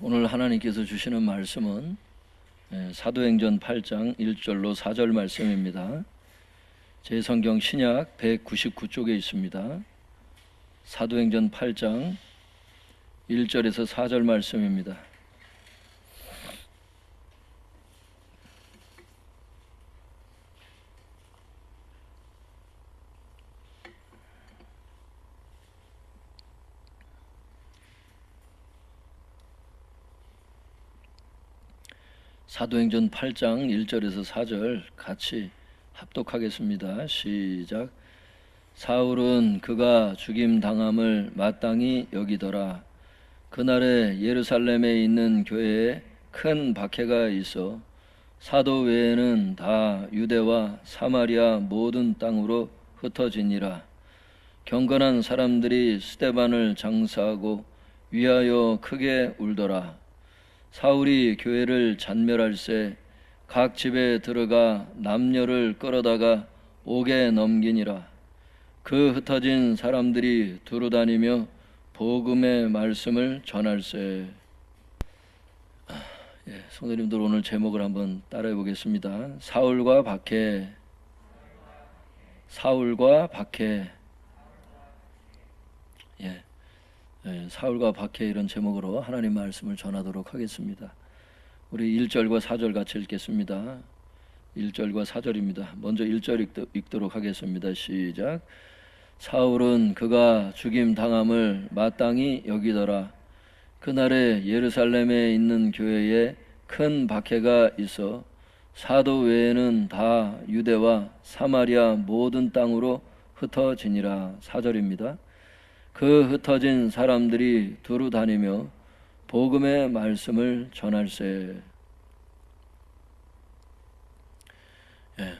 오늘 하나님께서 주시는 말씀은 사도행전 8장 1절로 4절 말씀입니다. 제 성경 신약 199쪽에 있습니다. 사도행전 8장 1절에서 4절 말씀입니다. 사도행전 8장 1절에서 4절 같이 합독하겠습니다. 시작. 사울은 그가 죽임 당함을 마땅히 여기더라. 그날에 예루살렘에 있는 교회에 큰 박해가 있어 사도 외에는 다 유대와 사마리아 모든 땅으로 흩어지니라. 경건한 사람들이 스데반을 장사하고 위하여 크게 울더라. 사울이 교회를 잔멸할새 각 집에 들어가 남녀를 끌어다가 옥에 넘기니라. 그 흩어진 사람들이 두루다니며 복음의 말씀을 전할새. 성도님들, 오늘 제목을 한번 따라해 보겠습니다. 사울과 박해. 사울과 박해. 사울과 박해, 이런 제목으로 하나님 말씀을 전하도록 하겠습니다. 우리 1절과 4절 같이 읽겠습니다. 1절과 4절입니다. 먼저 1절 읽도록 하겠습니다. 시작. 사울은 그가 죽임 당함을 마땅히 여기더라. 그날에 예루살렘에 있는 교회에 큰 박해가 있어 사도 외에는 다 유대와 사마리아 모든 땅으로 흩어지니라. 4절입니다. 그 흩어진 사람들이 두루 다니며 복음의 말씀을 전할세.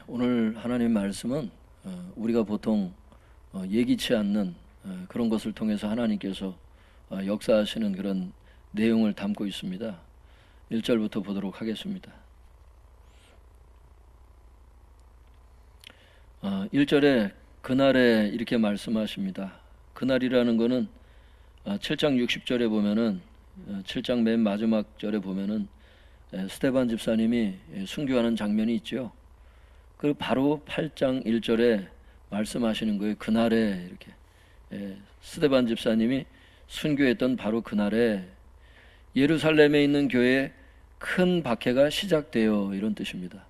오늘 하나님 말씀은 우리가 보통 예기치 않는 그런 것을 통해서 하나님께서 역사하시는 그런 내용을 담고 있습니다. 1절부터 보도록 하겠습니다. 1절에 그날에 이렇게 말씀하십니다. 그날이라는 것은 7장 60절에 보면은, 7장 맨 마지막 절에 보면은 스데반 집사님이 순교하는 장면이 있죠. 그 바로 8장 1절에 말씀하시는 거예요. 그날에, 이렇게 스데반 집사님이 순교했던 바로 그날에 예루살렘에 있는 교회에 큰 박해가 시작돼요, 이런 뜻입니다.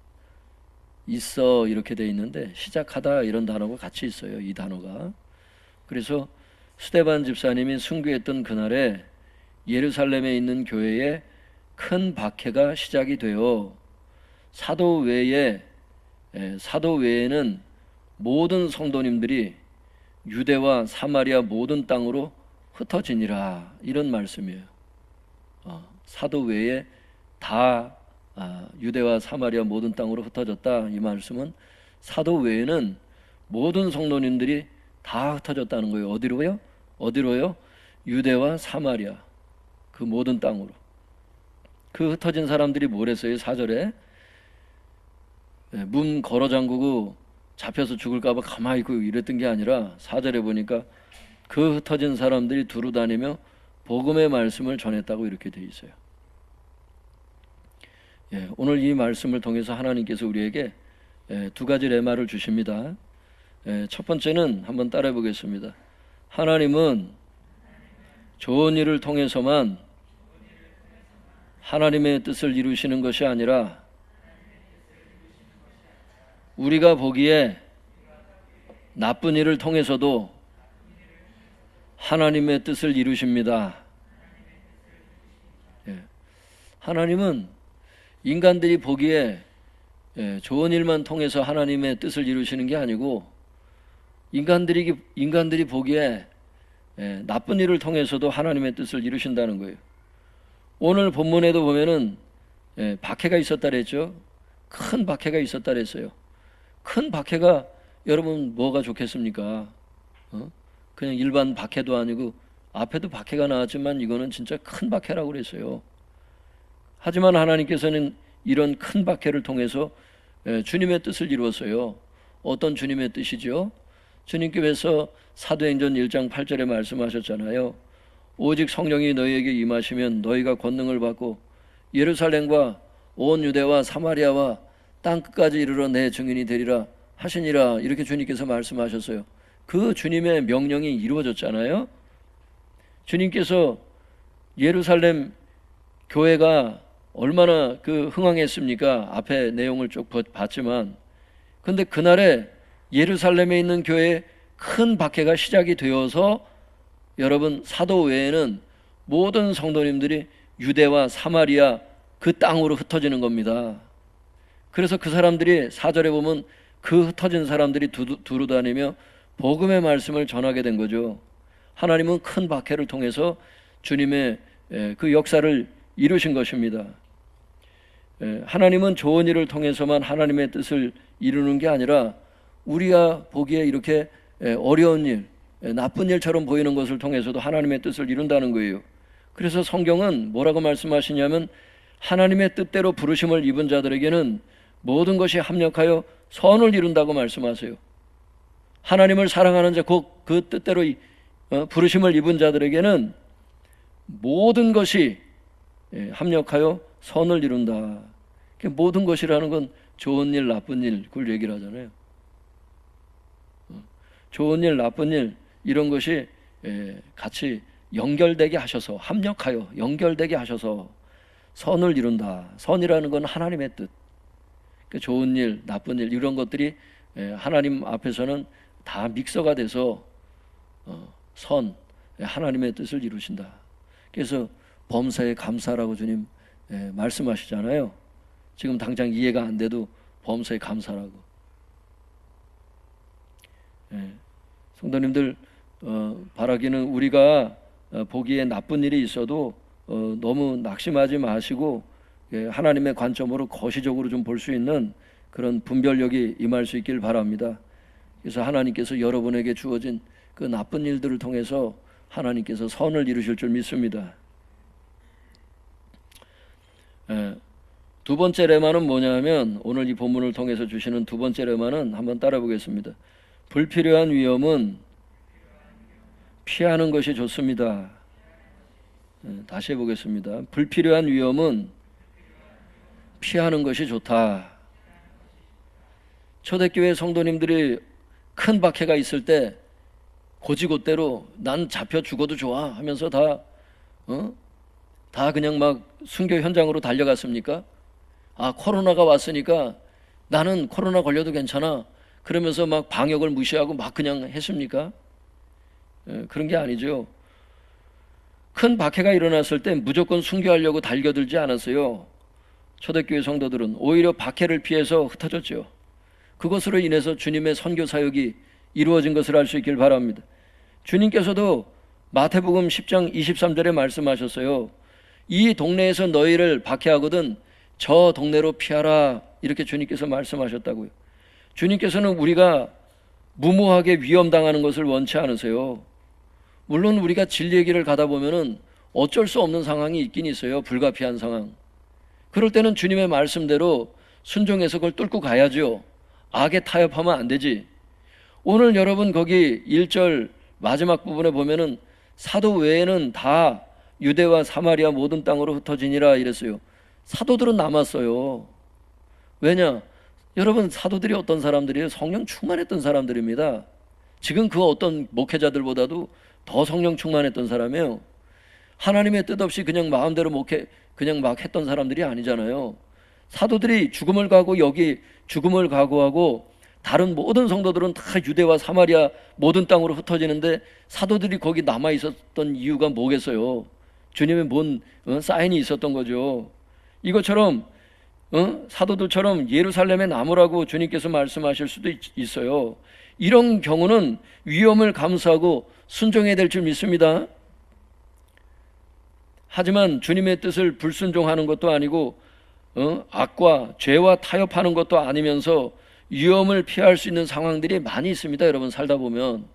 있어 이렇게 돼 있는데 시작하다 이런 단어가 같이 있어요, 이 단어가. 그래서 스데반 집사님이 순교했던 그날에 예루살렘에 있는 교회에 큰 박해가 시작이 되어 사도 외에는 모든 성도님들이 유대와 사마리아 모든 땅으로 흩어지니라, 이런 말씀이에요. 사도 외에 다 유대와 사마리아 모든 땅으로 흩어졌다, 이 말씀은 사도 외에는 모든 성도님들이 다 흩어졌다는 거예요. 어디로요? 유대와 사마리아, 그 모든 땅으로. 그 흩어진 사람들이 뭐랬어요? 4절에 문 걸어 잠그고 잡혀서 죽을까 봐 가만히 있고 이랬던 게 아니라 4절에 보니까 그 흩어진 사람들이 두루 다니며 복음의 말씀을 전했다고 이렇게 돼 있어요. 오늘 이 말씀을 통해서 하나님께서 우리에게 두 가지 레마를 주십니다. 첫 번째는 한번 따라해 보겠습니다. 하나님은 좋은 일을 통해서만 하나님의 뜻을 이루시는 것이 아니라 우리가 보기에 나쁜 일을 통해서도 하나님의 뜻을 이루십니다. 하나님은 인간들이 보기에 좋은 일만 통해서 하나님의 뜻을 이루시는 게 아니고 인간들이 보기에 나쁜 일을 통해서도 하나님의 뜻을 이루신다는 거예요. 오늘 본문에도 보면은 박해가 있었다 그랬죠. 큰 박해가 있었다 그랬어요. 큰 박해가, 여러분 뭐가 좋겠습니까? 그냥 일반 박해도 아니고 앞에도 박해가 나왔지만 이거는 진짜 큰 박해라고 그랬어요. 하지만 하나님께서는 이런 큰 박해를 통해서 주님의 뜻을 이루었어요. 어떤 주님의 뜻이죠? 주님께서 사도행전 1장 8절에 말씀하셨잖아요. 오직 성령이 너희에게 임하시면 너희가 권능을 받고 예루살렘과 온 유대와 사마리아와 땅 끝까지 이르러 내 증인이 되리라 하시니라. 이렇게 주님께서 말씀하셨어요. 그 주님의 명령이 이루어졌잖아요. 주님께서 예루살렘 교회가 얼마나 그 흥황했습니까? 앞에 내용을 쭉 봤지만, 근데 그날에 예루살렘에 있는 교회에 큰 박해가 시작이 되어서 여러분, 사도 외에는 모든 성도님들이 유대와 사마리아 그 땅으로 흩어지는 겁니다. 그래서 그 사람들이 4절에 보면 그 흩어진 사람들이 두루 다니며 복음의 말씀을 전하게 된 거죠. 하나님은 큰 박해를 통해서 주님의 그 역사를 이루신 것입니다. 하나님은 좋은 일을 통해서만 하나님의 뜻을 이루는 게 아니라 우리가 보기에 이렇게 어려운 일, 나쁜 일처럼 보이는 것을 통해서도 하나님의 뜻을 이룬다는 거예요. 그래서 성경은 뭐라고 말씀하시냐면 하나님의 뜻대로 부르심을 입은 자들에게는 모든 것이 합력하여 선을 이룬다고 말씀하세요. 하나님을 사랑하는 자, 그 뜻대로 부르심을 입은 자들에게는 모든 것이 합력하여 선을 이룬다. 모든 것이라는 건 좋은 일, 나쁜 일, 그걸 얘기를 하잖아요. 좋은 일, 나쁜 일 이런 것이 같이 연결되게 하셔서, 합력하여 연결되게 하셔서 선을 이룬다. 선이라는 건 하나님의 뜻. 좋은 일, 나쁜 일 이런 것들이 하나님 앞에서는 다 믹서가 돼서 선, 하나님의 뜻을 이루신다. 그래서 범사에 감사라고 주님 말씀하시잖아요. 지금 당장 이해가 안 돼도 범사에 감사라고. 성도님들, 바라기는 우리가 보기에 나쁜 일이 있어도 너무 낙심하지 마시고 하나님의 관점으로 거시적으로 좀 볼 수 있는 그런 분별력이 임할 수 있길 바랍니다. 그래서 하나님께서 여러분에게 주어진 그 나쁜 일들을 통해서 하나님께서 선을 이루실 줄 믿습니다. 두 번째 레마는 뭐냐면 오늘 이 본문을 통해서 주시는 두 번째 레마는 한번 따라 보겠습니다. 불필요한 위험은 피하는 것이 좋습니다. 다시 해보겠습니다. 불필요한 위험은 피하는 것이 좋다. 초대교회 성도님들이 큰 박해가 있을 때 고지곳대로 난 잡혀 죽어도 좋아 하면서 다 그냥 막 순교 현장으로 달려갔습니까? 아, 코로나가 왔으니까 나는 코로나 걸려도 괜찮아 그러면서 막 방역을 무시하고 막 그냥 했습니까? 그런 게 아니죠. 큰 박해가 일어났을 때 무조건 순교하려고 달겨들지 않았어요. 초대교회 성도들은 오히려 박해를 피해서 흩어졌죠. 그것으로 인해서 주님의 선교 사역이 이루어진 것을 알 수 있길 바랍니다. 주님께서도 마태복음 10장 23절에 말씀하셨어요. 이 동네에서 너희를 박해하거든 저 동네로 피하라. 이렇게 주님께서 말씀하셨다고요. 주님께서는 우리가 무모하게 위험당하는 것을 원치 않으세요. 물론 우리가 진리의 길을 가다 보면은 어쩔 수 없는 상황이 있긴 있어요. 불가피한 상황. 그럴 때는 주님의 말씀대로 순종해서 그걸 뚫고 가야죠. 악에 타협하면 안 되지. 오늘 여러분 거기 1절 마지막 부분에 보면은 사도 외에는 다 유대와 사마리아 모든 땅으로 흩어지니라 이랬어요. 사도들은 남았어요. 왜냐? 여러분 사도들이 어떤 사람들이에요? 성령 충만했던 사람들입니다. 지금 그 어떤 목회자들보다도 더 성령 충만했던 사람이에요. 하나님의 뜻 없이 그냥 마음대로 그냥 막 했던 사람들이 아니잖아요. 사도들이 죽음을 각오하고 다른 모든 성도들은 다 유대와 사마리아 모든 땅으로 흩어지는데 사도들이 거기 남아 있었던 이유가 뭐겠어요? 주님의 뭔 사인이 있었던 거죠. 이것처럼 사도들처럼 예루살렘에 남으라고 주님께서 말씀하실 수도 있어요. 이런 경우는 위험을 감수하고 순종해야 될 줄 믿습니다. 하지만 주님의 뜻을 불순종하는 것도 아니고 악과 죄와 타협하는 것도 아니면서 위험을 피할 수 있는 상황들이 많이 있습니다. 여러분 살다 보면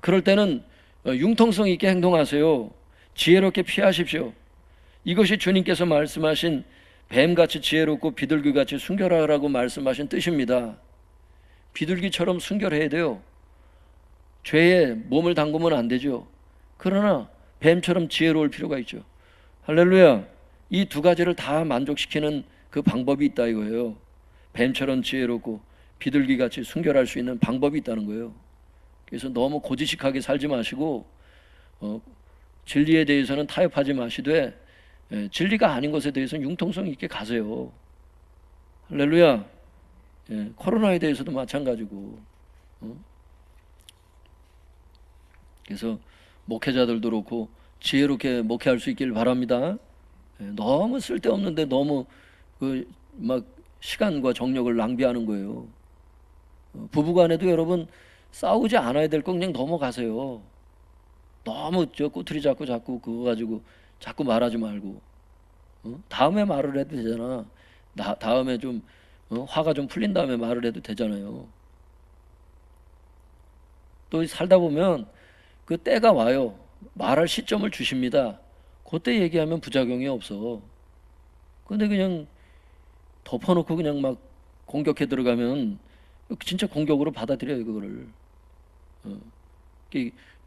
그럴 때는 융통성 있게 행동하세요. 지혜롭게 피하십시오. 이것이 주님께서 말씀하신 뱀같이 지혜롭고 비둘기같이 순결하라고 말씀하신 뜻입니다. 비둘기처럼 순결해야 돼요. 죄에 몸을 담그면 안 되죠. 그러나 뱀처럼 지혜로울 필요가 있죠. 할렐루야. 이 두 가지를 다 만족시키는 그 방법이 있다 이거예요. 뱀처럼 지혜롭고 비둘기같이 순결할 수 있는 방법이 있다는 거예요. 그래서 너무 고지식하게 살지 마시고 진리에 대해서는 타협하지 마시되 진리가 아닌 것에 대해서는 융통성 있게 가세요. 할렐루야. 코로나에 대해서도 마찬가지고. 그래서 목회자들도 그렇고 지혜롭게 목회할 수 있길 바랍니다. 너무 쓸데없는데 너무 막 시간과 정력을 낭비하는 거예요. 부부간에도 여러분 싸우지 않아야 될 거 그냥 넘어가세요. 너무 저 꼬투리 잡고 자꾸 그거 가지고 자꾸 말하지 말고 다음에 말을 해도 되잖아. 다음에 좀 화가 좀 풀린 다음에 말을 해도 되잖아요. 또 살다 보면 그 때가 와요. 말할 시점을 주십니다. 그때 얘기하면 부작용이 없어. 근데 그냥 덮어놓고 그냥 막 공격해 들어가면 진짜 공격으로 받아들여요 그거를.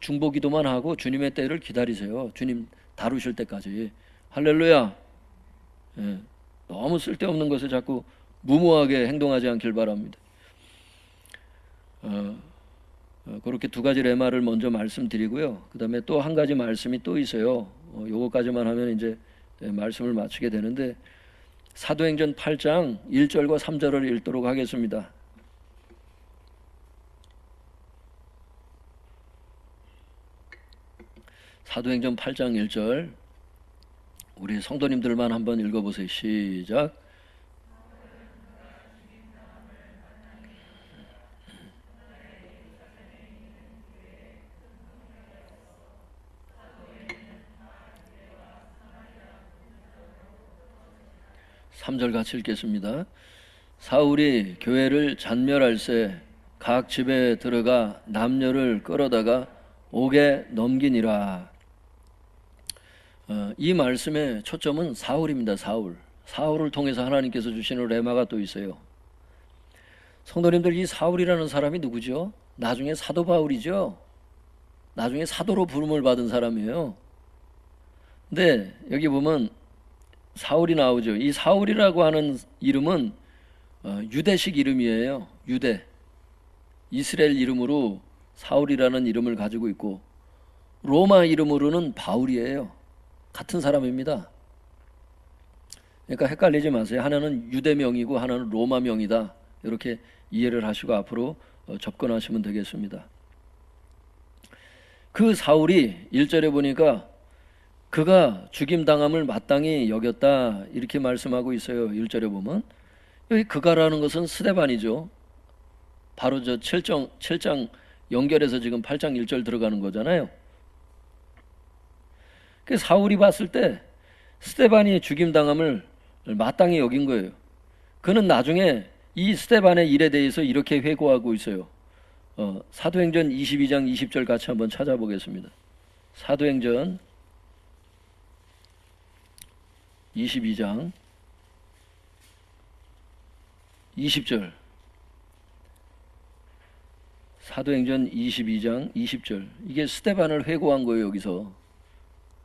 중보기도만 하고 주님의 때를 기다리세요. 주님 다루실 때까지. 할렐루야. 너무 쓸데없는 것을 자꾸 무모하게 행동하지 않길 바랍니다. 그렇게 두 가지 레마를 먼저 말씀드리고요. 그 다음에 또 한 가지 말씀이 또 있어요. 요거까지만 하면 이제 말씀을 마치게 되는데 사도행전 8장 1절과 3절을 읽도록 하겠습니다. 사도행전 8장 1절 우리 성도님들만 한번 읽어보세요. 시작. 3절 같이 읽겠습니다. 사울이 교회를 잔멸할새 각 집에 들어가 남녀를 끌어다가 옥에 넘기니라. 이 말씀의 초점은 사울입니다. 사울을 통해서 하나님께서 주시는 레마가 또 있어요. 성도님들, 이 사울이라는 사람이 누구죠? 나중에 사도 바울이죠. 나중에 사도로 부름을 받은 사람이에요. 근데 여기 보면 사울이 나오죠. 이 사울이라고 하는 이름은 유대식 이름이에요. 유대, 이스라엘 이름으로 사울이라는 이름을 가지고 있고 로마 이름으로는 바울이에요. 같은 사람입니다. 그러니까 헷갈리지 마세요. 하나는 유대명이고 하나는 로마명이다. 이렇게 이해를 하시고 앞으로 접근하시면 되겠습니다. 그 사울이 1절에 보니까 그가 죽임당함을 마땅히 여겼다 이렇게 말씀하고 있어요. 1절에 보면 여기 그가라는 것은 스데반이죠. 바로 저 7장 연결해서 지금 8장 1절 들어가는 거잖아요. 그 사울이 봤을 때 스데반이 죽임당함을 마땅히 여긴 거예요. 그는 나중에 이 스데반의 일에 대해서 이렇게 회고하고 있어요. 사도행전 22장 20절 같이 한번 찾아보겠습니다. 사도행전 22장 20절. 사도행전 22장 20절. 이게 스데반을 회고한 거예요. 여기서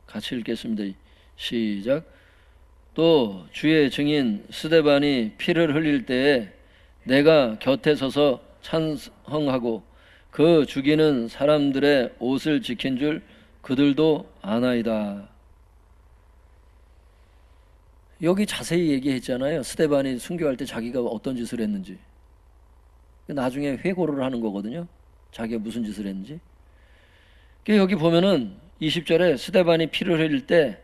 같이 읽겠습니다. 시작. 또 주의 증인 스데반이 피를 흘릴 때에 내가 곁에 서서 찬성하고 그 죽이는 사람들의 옷을 지킨 줄 그들도 아나이다. 여기 자세히 얘기했잖아요. 스데반이 순교할 때 자기가 어떤 짓을 했는지. 나중에 회고를 하는 거거든요. 자기가 무슨 짓을 했는지. 여기 보면은 20절에 스데반이 피를 흘릴 때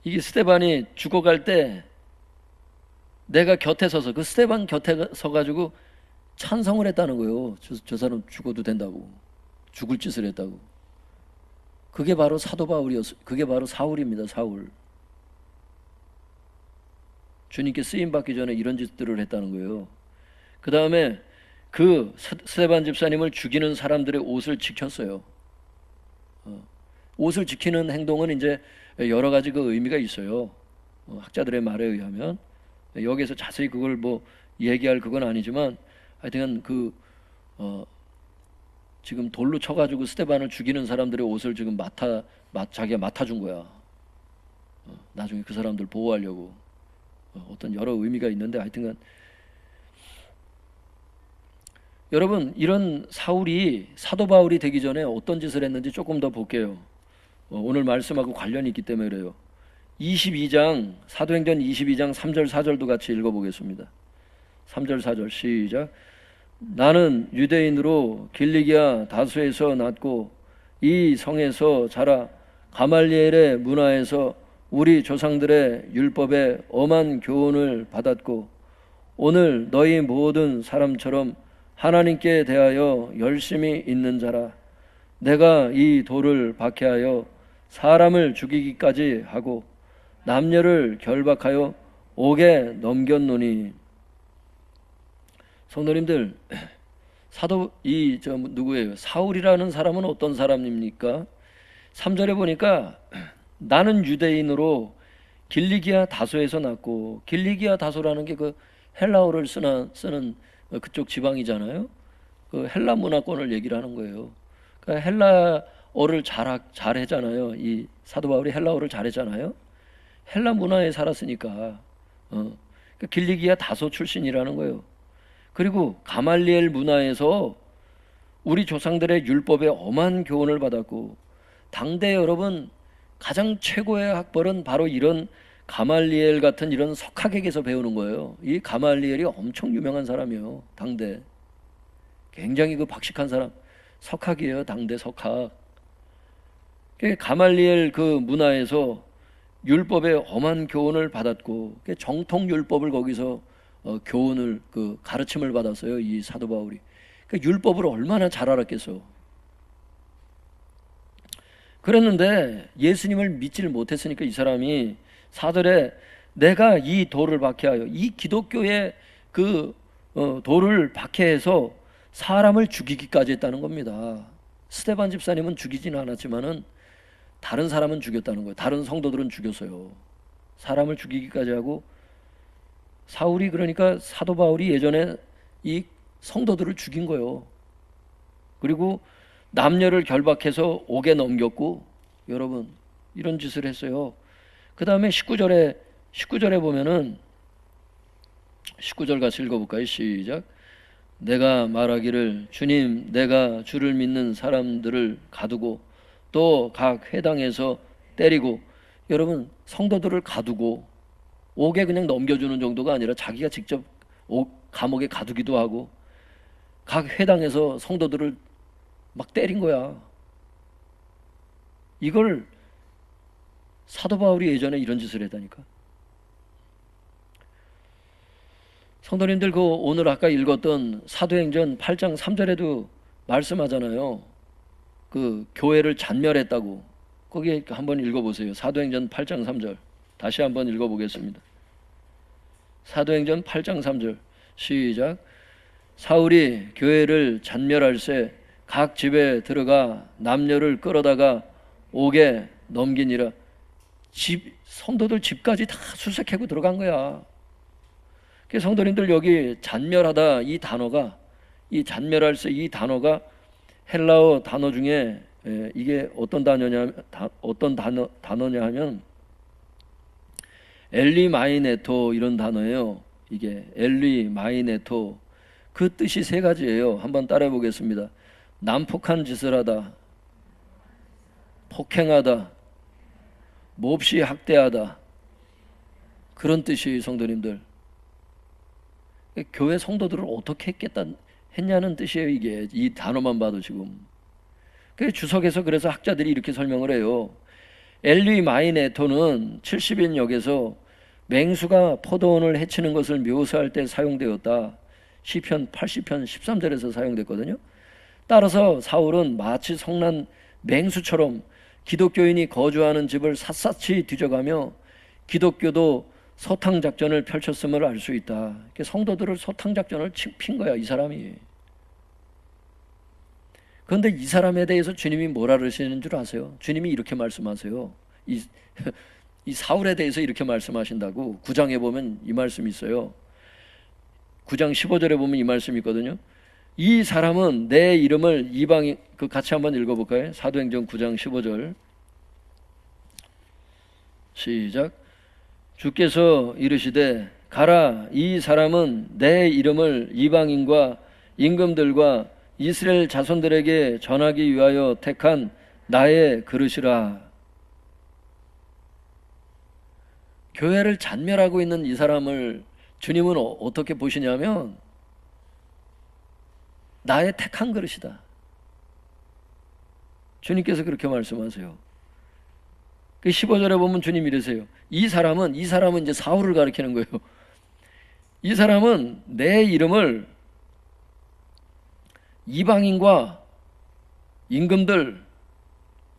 이게 스데반이 죽어갈 때 내가 곁에 서서 그 스데반 곁에 서가지고 찬성을 했다는 거예요. 저 사람 죽어도 된다고. 죽을 짓을 했다고. 그게 바로 사도 바울이었어요. 그게 바로 사울입니다. 사울. 주님께 쓰임받기 전에 이런 짓들을 했다는 거예요. 그 다음에 그 스데반 집사님을 죽이는 사람들의 옷을 지켰어요. 옷을 지키는 행동은 이제 여러 가지 그 의미가 있어요. 학자들의 말에 의하면 여기에서 자세히 그걸 뭐 얘기할 그건 아니지만 하여튼 지금 돌로 쳐가지고 스데반을 죽이는 사람들의 옷을 지금 자기가 맡아준 거야. 나중에 그 사람들 보호하려고. 어떤 여러 의미가 있는데 하여튼간 여러분, 이런 사울이 사도 바울이 되기 전에 어떤 짓을 했는지 조금 더 볼게요. 오늘 말씀하고 관련이 있기 때문에 그래요. 22장 사도행전 22장 3절 4절도 같이 읽어보겠습니다. 3절 4절 시작. 나는 유대인으로 길리기아 다수에서 났고 이 성에서 자라 가말리엘의 문화에서 우리 조상들의 율법에 엄한 교훈을 받았고 오늘 너희 모든 사람처럼 하나님께 대하여 열심히 있는 자라. 내가 이 돌을 박해하여 사람을 죽이기까지 하고 남녀를 결박하여 옥에 넘겼노니. 성도님들, 누구예요? 사울이라는 사람은 어떤 사람입니까? 3절에 보니까 나는 유대인으로 길리기아 다소에서 났고, 길리기아 다소라는 게 그 헬라어를 쓰는 그쪽 지방이잖아요. 그 헬라 문화권을 얘기를 하는 거예요. 그러니까 헬라어를 잘했잖아요. 이 사도 바울이 헬라어를 잘했잖아요. 헬라 문화에 살았으니까 그러니까 길리기아 다소 출신이라는 거예요. 그리고 가말리엘 문화에서 우리 조상들의 율법에 엄한 교훈을 받았고, 당대 여러분 가장 최고의 학벌은 바로 이런 가말리엘 같은 이런 석학에게서 배우는 거예요. 이 가말리엘이 엄청 유명한 사람이에요. 당대 굉장히 그 박식한 사람, 석학이에요. 당대 석학. 가말리엘 그 문화에서 율법에 엄한 교훈을 받았고, 정통 율법을 거기서 교훈을 가르침을 받았어요. 이 사도 바울이. 율법을 얼마나 잘 알았겠어. 그랬는데 예수님을 믿지를 못했으니까 이 사람이 4절에 내가 이 돌을 박해하여, 이 기독교의 돌을 박해해서 사람을 죽이기까지 했다는 겁니다. 스데반 집사님은 죽이지는 않았지만은 다른 사람은 죽였다는 거예요. 다른 성도들은 죽였어요. 사람을 죽이기까지 하고, 사울이 그러니까 사도 바울이 예전에 이 성도들을 죽인 거예요. 그리고 남녀를 결박해서 옥에 넘겼고, 여러분 이런 짓을 했어요. 그 다음에 19절에 보면은 19절 같이 읽어볼까요? 시작. 내가 말하기를 주님, 내가 주를 믿는 사람들을 가두고 또 각 회당에서 때리고, 여러분 성도들을 가두고 옥에 그냥 넘겨주는 정도가 아니라 자기가 직접 감옥에 가두기도 하고 각 회당에서 성도들을 막 때린 거야. 이걸 사도 바울이 예전에 이런 짓을 했다니까. 성도님들, 오늘 아까 읽었던 사도행전 8장 3절에도 말씀하잖아요. 교회를 잔멸했다고. 거기 한번 읽어보세요. 사도행전 8장 3절 다시 한번 읽어보겠습니다. 사도행전 8장 3절 시작. 사울이 교회를 잔멸할새 각 집에 들어가 남녀를 끌어다가 옥에 넘기니라. 성도들 집까지 다 수색하고 들어간 거야. 성도님들, 여기 잔멸하다 이 잔멸할새 이 단어가 헬라어 단어 중에 이게 어떤 단어냐 하면 엘리마이네토 이런 단어예요. 이게 엘리마이네토, 그 뜻이 세 가지예요. 한번 따라해 보겠습니다. 난폭한 짓을 하다, 폭행하다, 몹시 학대하다, 그런 뜻이 성도님들. 교회 성도들을 어떻게 했냐는 뜻이에요. 이게 이 단어만 봐도 지금. 주석에서 그래서 학자들이 이렇게 설명을 해요. 엘리마이네토는 70인 역에서 맹수가 포도원을 해치는 것을 묘사할 때 사용되었다. 시편 80편 13절에서 사용됐거든요. 따라서 사울은 마치 성난 맹수처럼 기독교인이 거주하는 집을 샅샅이 뒤져가며 기독교도 소탕작전을 펼쳤음을 알 수 있다. 성도들을 소탕작전을 핀 거야, 이 사람이. 그런데 이 사람에 대해서 주님이 뭐라 그러시는 줄 아세요? 주님이 이렇게 말씀하세요. 이 사울에 대해서 이렇게 말씀하신다고. 9장에 보면 이 말씀이 있어요. 9장 15절에 보면 이 말씀이 있거든요. 이 사람은 내 이름을 이방인, 그 같이 한번 읽어볼까요? 사도행전 9장 15절 시작. 주께서 이르시되 가라, 이 사람은 내 이름을 이방인과 임금들과 이스라엘 자손들에게 전하기 위하여 택한 나의 그릇이라. 교회를 잔멸하고 있는 이 사람을 주님은 어떻게 보시냐면 나의 택한 그릇이다. 주님께서 그렇게 말씀하세요. 그 15절에 보면 주님 이러세요. 이 사람은 이제 사울을 가리키는 거예요. 이 사람은 내 이름을 이방인과 임금들,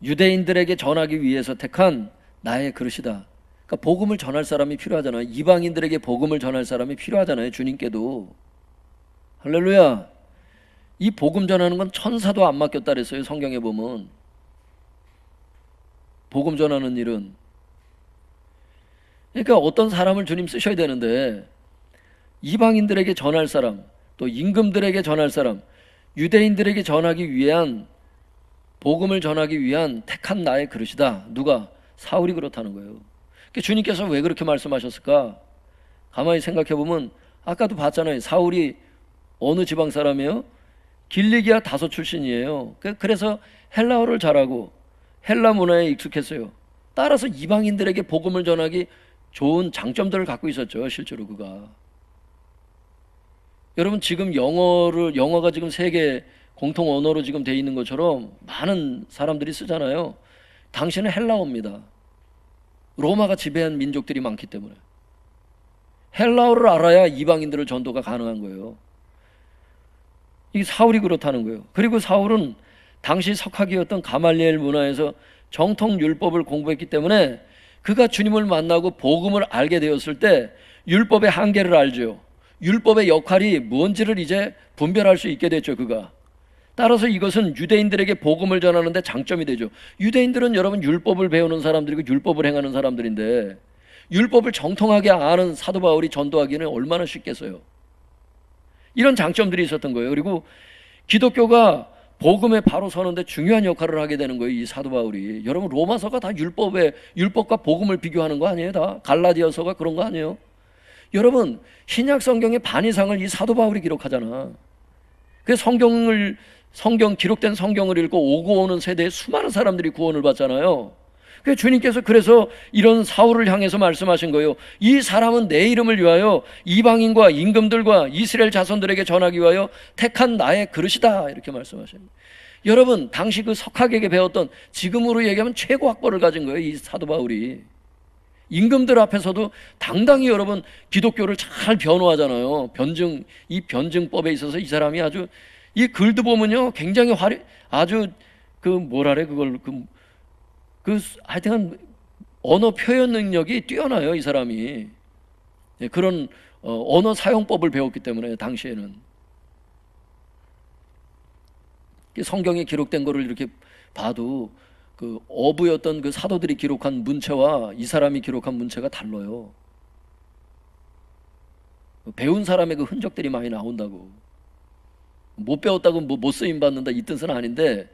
유대인들에게 전하기 위해서 택한 나의 그릇이다. 그러니까 복음을 전할 사람이 필요하잖아요. 이방인들에게 복음을 전할 사람이 필요하잖아요. 주님께도. 할렐루야. 이 복음 전하는 건 천사도 안 맡겼다 그랬어요. 성경에 보면. 복음 전하는 일은. 그러니까 어떤 사람을 주님 쓰셔야 되는데 이방인들에게 전할 사람, 또 임금들에게 전할 사람, 유대인들에게 전하기 위한, 복음을 전하기 위한 택한 나의 그릇이다. 누가? 사울이 그렇다는 거예요. 그러니까 주님께서 왜 그렇게 말씀하셨을까? 가만히 생각해 보면 아까도 봤잖아요. 사울이 어느 지방 사람이에요? 길리기아 다소 출신이에요. 그래서 헬라어를 잘하고 헬라 문화에 익숙했어요. 따라서 이방인들에게 복음을 전하기 좋은 장점들을 갖고 있었죠. 실제로 그가. 여러분 지금 영어가 지금 세계 공통 언어로 지금 돼 있는 것처럼 많은 사람들이 쓰잖아요. 당신은 헬라어입니다. 로마가 지배한 민족들이 많기 때문에 헬라어를 알아야 이방인들을 전도가 가능한 거예요. 이 사울이 그렇다는 거예요. 그리고 사울은 당시 석학이었던 가말리엘 문화에서 정통 율법을 공부했기 때문에 그가 주님을 만나고 복음을 알게 되었을 때 율법의 한계를 알죠. 율법의 역할이 뭔지를 이제 분별할 수 있게 됐죠. 그가. 따라서 이것은 유대인들에게 복음을 전하는 데 장점이 되죠. 유대인들은 여러분 율법을 배우는 사람들이고 율법을 행하는 사람들인데 율법을 정통하게 아는 사도 바울이 전도하기는 얼마나 쉽겠어요. 이런 장점들이 있었던 거예요. 그리고 기독교가 복음에 바로 서는데 중요한 역할을 하게 되는 거예요. 이 사도 바울이. 여러분 로마서가 다 율법과 복음을 비교하는 거 아니에요? 다 갈라디아서가 그런 거 아니에요? 여러분 신약 성경의 반 이상을 이 사도 바울이 기록하잖아. 그 성경 기록된 성경을 읽고 오고 오는 세대에 수많은 사람들이 구원을 받잖아요. 그 주님께서 그래서 이런 사울을 향해서 말씀하신 거예요. 이 사람은 내 이름을 위하여 이방인과 임금들과 이스라엘 자손들에게 전하기 위하여 택한 나의 그릇이다. 이렇게 말씀하십니다. 여러분 당시 그 석학에게 배웠던, 지금으로 얘기하면 최고 학벌을 가진 거예요. 이 사도 바울이. 임금들 앞에서도 당당히 여러분 기독교를 잘 변호하잖아요. 이 변증법에 있어서 이 사람이 아주, 이 글도 보면요 굉장히 아주 하여튼 언어 표현 능력이 뛰어나요. 이 사람이. 그런 언어 사용법을 배웠기 때문에 당시에는. 성경에 기록된 거를 이렇게 봐도 그 어부였던 그 사도들이 기록한 문체와 이 사람이 기록한 문체가 달라요. 배운 사람의 그 흔적들이 많이 나온다고. 못 배웠다고 못 쓰임 받는다 이 뜻은 아닌데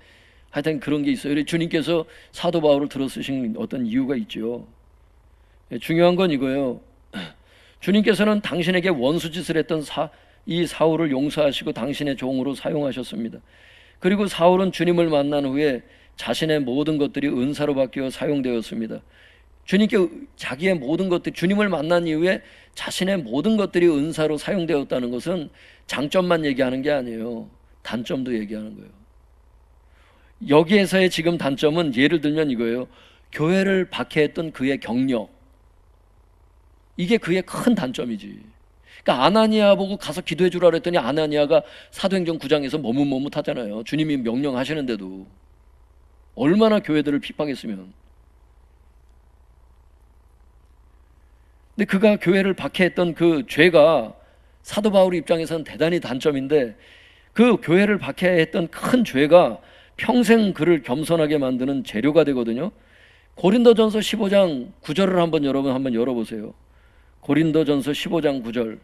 하여튼 그런 게 있어요. 주님께서 사도 바울을 들어 쓰신 어떤 이유가 있죠. 중요한 건 이거예요. 주님께서는 당신에게 원수짓을 했던 이 사울을 용서하시고 당신의 종으로 사용하셨습니다. 그리고 사울은 주님을 만난 후에 자신의 모든 것들이 은사로 바뀌어 사용되었습니다. 주님께 자기의 모든 것들, 주님을 만난 이후에 자신의 모든 것들이 은사로 사용되었다는 것은 장점만 얘기하는 게 아니에요. 단점도 얘기하는 거예요. 여기에서의 지금 단점은 예를 들면 이거예요. 교회를 박해했던 그의 경력, 이게 그의 큰 단점이지. 그러니까 아나니아 보고 가서 기도해 주라 그랬더니 아나니아가 사도행전 9장에서 머뭇머뭇하잖아요. 주님이 명령하시는데도. 얼마나 교회들을 핍박했으면. 근데 그가 교회를 박해했던 그 죄가 사도 바울 입장에서는 대단히 단점인데, 그 교회를 박해했던 큰 죄가 평생 그를 겸손하게 만드는 재료가 되거든요. 고린도전서 15장 9절을 여러분 한번 열어보세요. 고린도전서 15장 9절.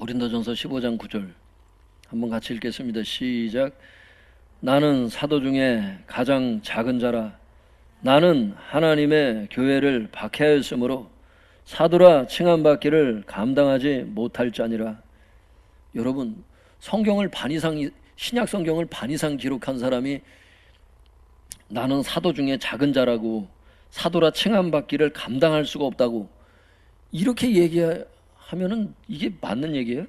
고린도전서 15장 9절 한번 같이 읽겠습니다. 시작. 나는 사도 중에 가장 작은 자라. 나는 하나님의 교회를 박해하였으므로 사도라 칭함받기를 감당하지 못할 자니라. 여러분, 성경을 반 이상, 신약 성경을 반 이상 기록한 사람이 나는 사도 중에 작은 자라고 사도라 칭함받기를 감당할 수가 없다고 이렇게 얘기하면은 이게 맞는 얘기예요?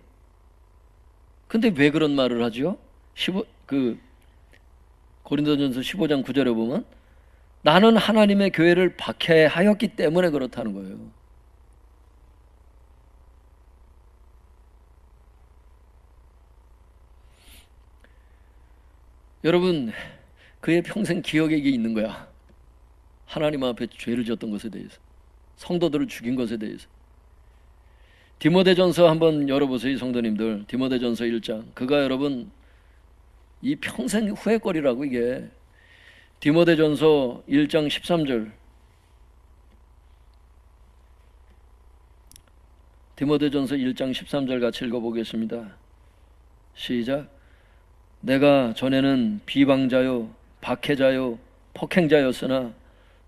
근데 왜 그런 말을 하죠? 고린도전서 15장 9절에 보면 나는 하나님의 교회를 박해하였기 때문에 그렇다는 거예요. 여러분, 그의 평생 기억에 있는 거야. 하나님 앞에 죄를 지었던 것에 대해서, 성도들을 죽인 것에 대해서. 디모데전서 한번 열어보세요, 성도님들. 디모데전서 1장. 그가 여러분 이 평생 후회거리라고. 이게 디모데전서 1장 13절. 디모데전서 1장 13절 같이 읽어보겠습니다. 시작. 내가 전에는 비방자요 박해자요 폭행자였으나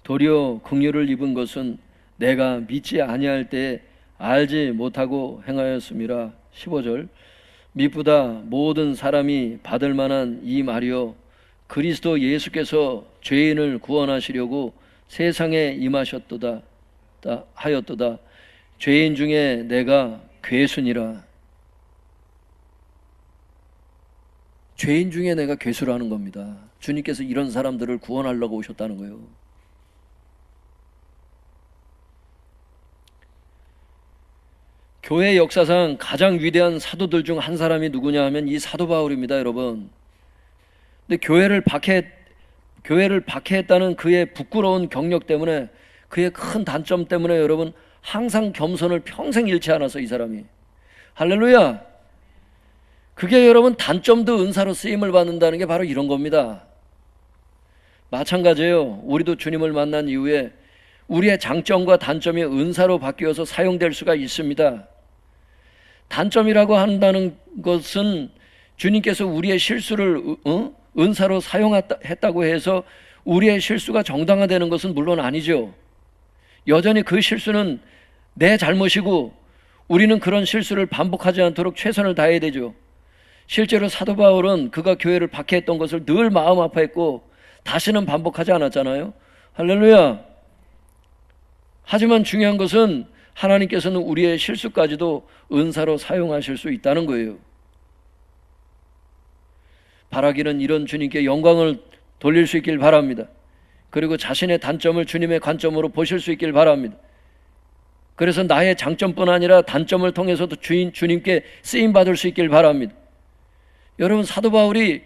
도리어 긍휼을 입은 것은 내가 믿지 아니할 때에 알지 못하고 행하였음이라. 15절. 미쁘다 모든 사람이 받을 만한 이 말이요 그리스도 예수께서 죄인을 구원하시려고 세상에 임하셨도다 하였도다. 죄인 중에 내가 괴순이라. 죄인 중에 내가 괴수라는 겁니다. 주님께서 이런 사람들을 구원하려고 오셨다는 거예요. 교회 역사상 가장 위대한 사도들 중 한 사람이 누구냐 하면 이 사도 바울입니다, 여러분. 근데 교회를 박해했다는 그의 부끄러운 경력 때문에, 그의 큰 단점 때문에 여러분 항상 겸손을 평생 잃지 않아서 이 사람이. 할렐루야. 그게 여러분 단점도 은사로 쓰임을 받는다는 게 바로 이런 겁니다. 마찬가지예요. 우리도 주님을 만난 이후에 우리의 장점과 단점이 은사로 바뀌어서 사용될 수가 있습니다. 단점이라고 한다는 것은 주님께서 우리의 실수를 은사로 사용했다고 해서 우리의 실수가 정당화되는 것은 물론 아니죠. 여전히 그 실수는 내 잘못이고 우리는 그런 실수를 반복하지 않도록 최선을 다해야 되죠. 실제로 사도 바울은 그가 교회를 박해했던 것을 늘 마음 아파했고 다시는 반복하지 않았잖아요. 할렐루야. 하지만 중요한 것은 하나님께서는 우리의 실수까지도 은사로 사용하실 수 있다는 거예요. 바라기는 이런 주님께 영광을 돌릴 수 있길 바랍니다. 그리고 자신의 단점을 주님의 관점으로 보실 수 있길 바랍니다. 그래서 나의 장점뿐 아니라 단점을 통해서도 주님께 쓰임받을 수 있길 바랍니다. 여러분, 사도 바울이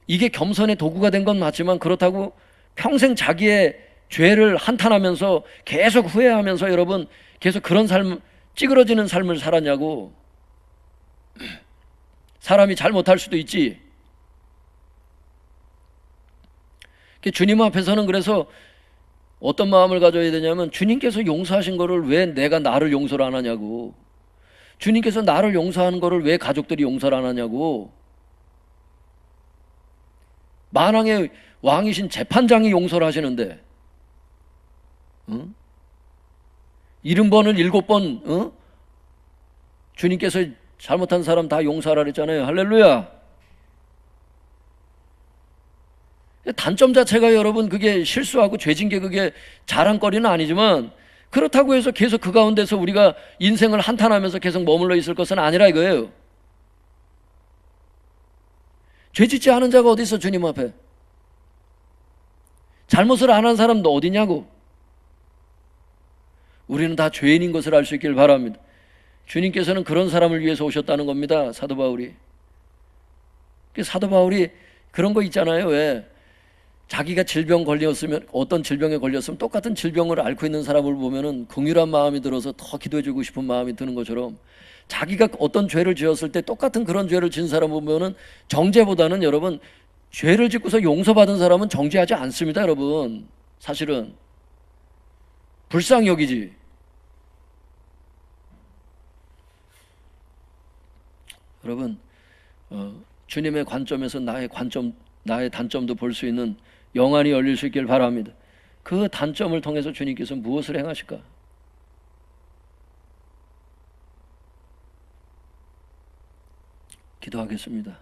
이게 겸손의 도구가 된 건 맞지만 그렇다고 평생 자기의 죄를 한탄하면서 계속 후회하면서 여러분 계속 그런 삶, 찌그러지는 삶을 살았냐고. 사람이 잘못할 수도 있지. 주님 앞에서는 그래서 어떤 마음을 가져야 되냐면 주님께서 용서하신 거를 왜 내가 나를 용서를 안 하냐고. 주님께서 나를 용서하는 거를 왜 가족들이 용서를 안 하냐고. 만왕의 왕이신 재판장이 용서를 하시는데 70번을 7번 주님께서 잘못한 사람 다 용서하라 그랬잖아요. 할렐루야. 단점 자체가 여러분 그게 실수하고 죄진 게 그게 자랑거리는 아니지만 그렇다고 해서 계속 그 가운데서 우리가 인생을 한탄하면서 계속 머물러 있을 것은 아니라 이거예요. 죄짓지 않은 자가 어디 있어 주님 앞에. 잘못을 안 한 사람도 어디냐고. 우리는 다 죄인인 것을 알 수 있길 바랍니다. 주님께서는 그런 사람을 위해서 오셨다는 겁니다. 사도 바울이. 사도 바울이 그런 거 있잖아요. 왜? 자기가 질병 걸렸으면, 어떤 질병에 걸렸으면 똑같은 질병을 앓고 있는 사람을 보면은 긍휼한 마음이 들어서 더 기도해주고 싶은 마음이 드는 것처럼 자기가 어떤 죄를 지었을 때 똑같은 그런 죄를 지은 사람을 보면은 정죄보다는 여러분 죄를 짓고서 용서받은 사람은 정죄하지 않습니다. 여러분 사실은 불쌍히 여기지. 여러분, 주님의 관점에서 나의 단점도 볼 수 있는 영안이 열릴 수 있길 바랍니다. 그 단점을 통해서 주님께서 무엇을 행하실까? 기도하겠습니다.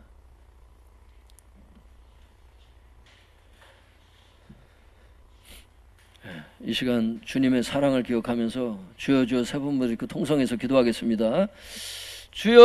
이 시간 주님의 사랑을 기억하면서 주여 주여 세 번 모두 그 통성에서 기도하겠습니다. 주여